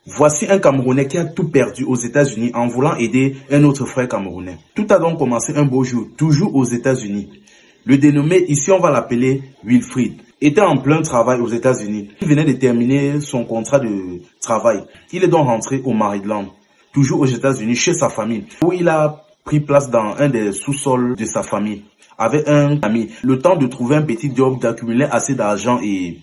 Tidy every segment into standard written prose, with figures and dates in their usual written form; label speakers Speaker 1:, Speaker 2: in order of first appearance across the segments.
Speaker 1: Voici un Camerounais qui a tout perdu aux États-Unis en voulant aider un autre frère camerounais. Tout a donc commencé un beau jour, toujours aux États-Unis. Le dénommé, ici on va l'appeler Wilfried, était en plein travail aux États-Unis. Il venait de terminer son contrat de travail. Il est donc rentré au Maryland, toujours aux États-Unis, chez sa famille, où il a pris place dans un des sous-sols de sa famille, avec un ami, le temps de trouver un petit job, d'accumuler assez d'argent et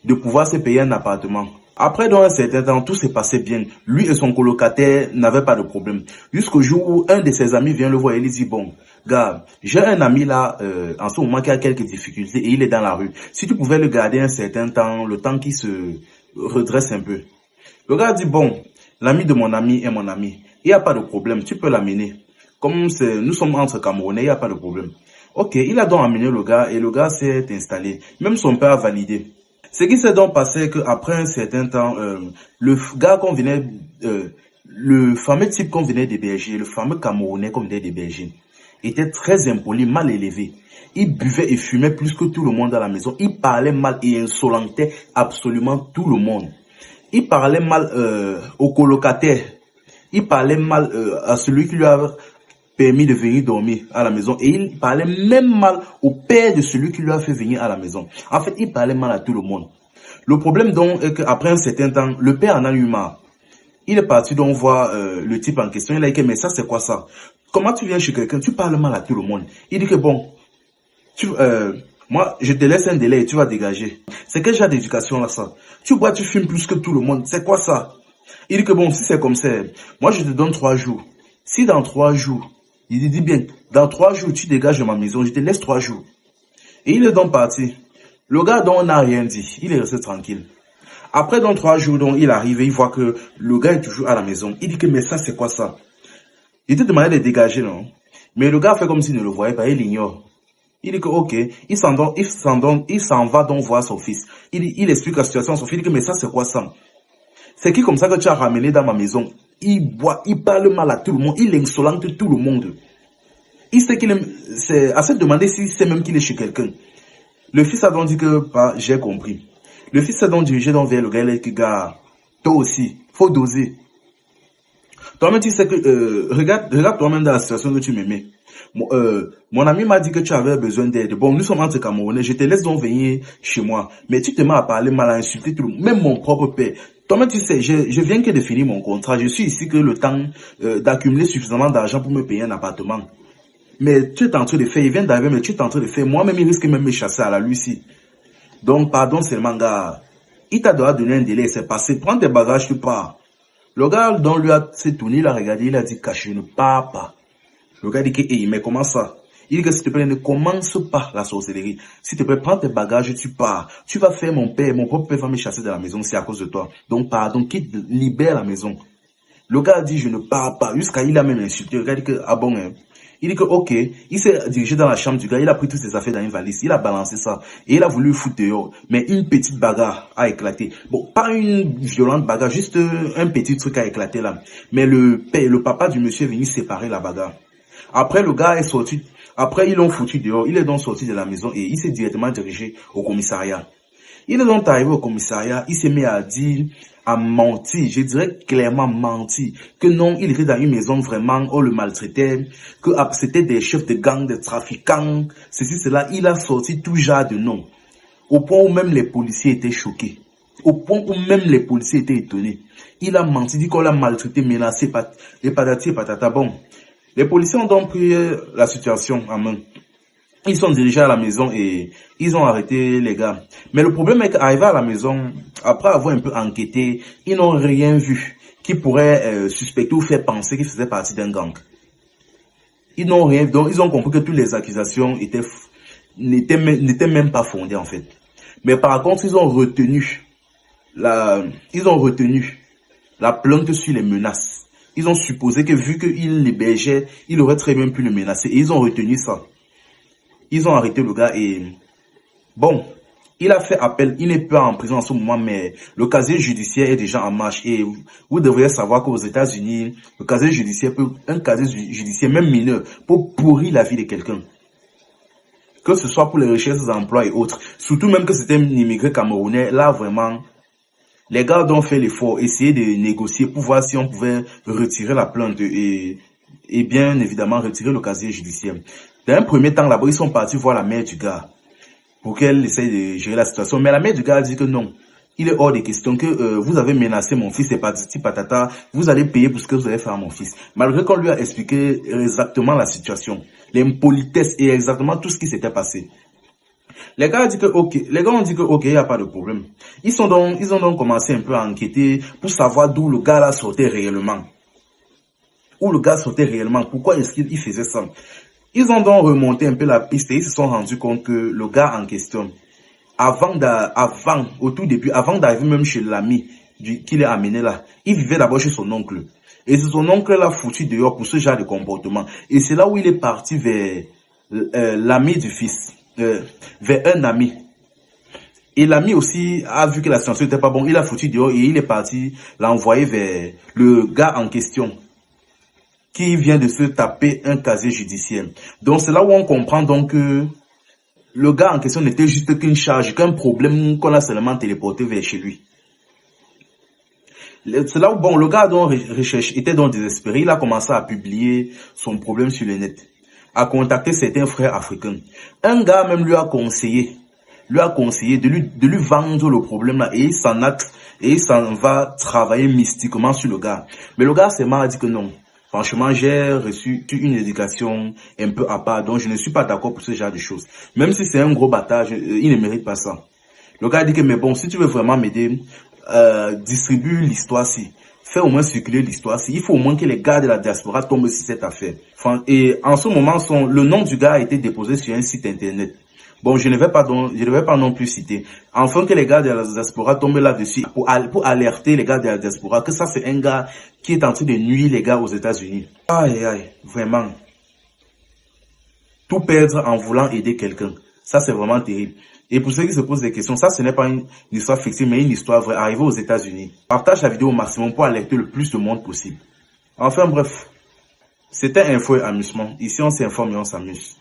Speaker 1: de pouvoir se payer un appartement. Après donc un certain temps, tout s'est passé bien. Lui et son colocataire n'avaient pas de problème. Jusqu'au jour où un de ses amis vient le voir et lui dit, bon, gars, j'ai un ami là, en ce moment qui a quelques difficultés et il est dans la rue. Si tu pouvais le garder un certain temps, le temps qu'il se redresse un peu. Le gars dit, bon, l'ami de mon ami est mon ami. Il n'y a pas de problème, tu peux l'amener. Comme nous sommes entre Camerounais, il n'y a pas de problème. Ok, il a donc amené le gars et le gars s'est installé. Même son père a validé. Ce qui s'est donc passé qu'après un certain temps, le gars qu'on venait, le fameux type qu'on venait d'héberger, le fameux Camerounais qu'on venait d'héberger, était très impoli, mal élevé. Il buvait et fumait plus que tout le monde à la maison. Il parlait mal et insolentait absolument tout le monde. Il parlait mal au colocataire. Il parlait mal à celui qui lui a permis de venir dormir à la maison. Et il parlait même mal au père de celui qui lui a fait venir à la maison. En fait, il parlait mal à tout le monde. Le problème donc est qu'après un certain temps, le père en a eu marre. Il est parti donc voir le type en question. Il a dit, mais ça c'est quoi ça? Comment tu viens chez quelqu'un? Tu parles mal à tout le monde. Il dit que bon, moi je te laisse un délai et tu vas dégager. C'est quel genre d'éducation là ça? Tu bois, tu fumes plus que tout le monde. C'est quoi ça? Il dit que bon, si c'est comme ça, moi je te donne 3 jours. Si dans 3 jours, il dit bien, dans 3 jours, tu dégages de ma maison, je te laisse 3 jours. Et il est donc parti. Le gars donc n'a rien dit, il est resté tranquille. Après dans 3 jours, donc, il arrive et il voit que le gars est toujours à la maison. Il dit que mais ça c'est quoi ça? Il te demandait de dégager, non? Mais le gars fait comme s'il ne le voyait pas, il l'ignore. Il dit que ok, il s'en va donc voir son fils. Il explique la situation à son fils, il dit que mais ça c'est quoi ça? C'est qui comme ça que tu as ramené dans ma maison? Il boit, il parle mal à tout le monde, il insolente tout le monde. Il sait qu'il est, c'est à se demander s'il sait même qu'il est chez quelqu'un. Le fils a donc dit que, bah, j'ai compris. Le fils s'est donc dirigé donc vers le gars, il a dit, gars, toi aussi, faut doser. Toi-même, tu sais que, regarde toi-même dans la situation que tu me mets. Mon ami m'a dit que tu avais besoin d'aide. Bon, nous sommes entre Camerounais, je te laisse donc venir chez moi. Mais tu te mets à parler mal, à insulter tout le monde, même mon propre père. Toi-même, tu sais, je viens que de finir mon contrat. Je suis ici que le temps d'accumuler suffisamment d'argent pour me payer un appartement. Mais tu es en train de faire, il vient d'arriver, mais tu es en train de faire. Moi-même, il risque même de me chasser à la Lucie. Donc, pardon seulement, gars. Il t'a donné un délai, c'est passé. Prends tes bagages, tu pars. Le gars, dont lui s'est tourné, il a regardé, il a dit, caché, ne pars pas. Le gars dit que, hey, mais comment ça? Il dit que s'il te plaît, ne commence pas la sorcellerie. S'il te plaît, prends tes bagages, tu pars. Tu vas faire mon propre père va me chasser de la maison, c'est à cause de toi. Donc, pardon, quitte, libère la maison. Le gars dit, je ne pars pas. Jusqu'à il a même insulté. Le gars dit que, ah bon, hein. Il dit que, ok, il s'est dirigé dans la chambre du gars, il a pris toutes ses affaires dans une valise, il a balancé ça, et il a voulu le foutre dehors. Mais une petite bagarre a éclaté. Bon, pas une violente bagarre, juste un petit truc a éclaté là. Mais le papa du monsieur est venu séparer la bagarre. Après, le gars est sorti, après ils l'ont foutu dehors, il est donc sorti de la maison et il s'est directement dirigé au commissariat. Il est donc arrivé au commissariat, il s'est mis à dire, à mentir, je dirais clairement mentir, que non, il était dans une maison vraiment, on le maltraitait, que c'était des chefs de gang, des trafiquants, ceci, cela, il a sorti tout genre de noms. Au point où même les policiers étaient choqués. Au point où même les policiers étaient étonnés. Il a menti, dit qu'on l'a maltraité, menacé, et patati et patata. Bon, les policiers ont donc pris la situation en main. Ils sont dirigés à la maison et ils ont arrêté les gars. Mais le problème est qu'arrivé à la maison, après avoir un peu enquêté, ils n'ont rien vu qui pourrait suspecter ou faire penser qu'ils faisaient partie d'un gang. Ils n'ont rien, donc ils ont compris que toutes les accusations n'étaient même pas fondées en fait. Mais par contre, ils ont retenu la plainte sur les menaces. Ils ont supposé que vu qu'il l'hébergeait, il aurait très bien pu le menacer et ils ont retenu ça. Ils ont arrêté le gars et bon, il a fait appel, il n'est pas en prison en ce moment, mais le casier judiciaire est déjà en marche et vous devriez savoir qu'aux États-Unis, le casier judiciaire un casier judiciaire même mineur peut pourrir la vie de quelqu'un. Que ce soit pour les recherches d'emploi et autres, surtout même que c'était un immigré camerounais, là vraiment, Les gardes ont fait l'effort, essayer de négocier pour voir si on pouvait retirer la plainte et bien évidemment retirer le casier judiciaire. Dans un premier temps, là-bas, ils sont partis voir la mère du gars pour qu'elle essaye de gérer la situation. Mais la mère du gars a dit que non. Il est hors de question que vous avez menacé mon fils et patati patata, vous allez payer pour ce que vous avez fait à mon fils. Malgré qu'on lui a expliqué exactement la situation, l'impolitesse et exactement tout ce qui s'était passé. Les gars ont dit que ok, il n'y a pas de problème. Ils ont donc commencé un peu à enquêter pour savoir d'où le gars là sortait réellement. Où le gars sortait réellement, pourquoi est-ce qu'il faisait ça. Ils ont donc remonté un peu la piste et ils se sont rendus compte que le gars en question, au tout début, avant d'arriver même chez l'ami qu'il a amené là, il vivait d'abord chez son oncle. Et c'est son oncle là foutu dehors pour ce genre de comportement. Et c'est là où il est parti vers l'ami du fils. Vers un ami. Et l'ami aussi a vu que la situation n'était pas bonne, il a foutu dehors et il est parti l'envoyer vers le gars en question qui vient de se taper un casier judiciaire. Donc c'est là où on comprend donc que le gars en question n'était juste qu'une charge, qu'un problème qu'on a seulement téléporté vers chez lui. C'est là où bon, le gars donc était donc désespéré, il a commencé à publier son problème sur le net, à contacter certains frères africains. Un gars même lui a conseillé de lui vendre le problème là et il s'en va travailler mystiquement sur le gars. Mais le gars s'est mal dit que non. Franchement, j'ai reçu une éducation un peu à part, donc je ne suis pas d'accord pour ce genre de choses. Même si c'est un gros bâtard, il ne mérite pas ça. Le gars a dit que mais bon, si tu veux vraiment m'aider, distribue l'histoire-ci. Fais au moins circuler l'histoire-ci. Il faut au moins que les gars de la diaspora tombent sur cette affaire. Et en ce moment, le nom du gars a été déposé sur un site internet. Bon, je ne vais pas non plus citer. Enfin, que les gars de la diaspora tombent là-dessus pour alerter les gars de la diaspora que ça, c'est un gars qui est en train de nuire les gars aux États-Unis. Aïe, aïe, vraiment. Tout perdre en voulant aider quelqu'un. Ça, c'est vraiment terrible. Et pour ceux qui se posent des questions, ça, ce n'est pas une histoire fictive, mais une histoire vraie, arrivée aux États-Unis. Partage la vidéo au maximum pour alerter le plus de monde possible. Enfin, bref. C'était Info et Amusement. Ici, on s'informe et on s'amuse.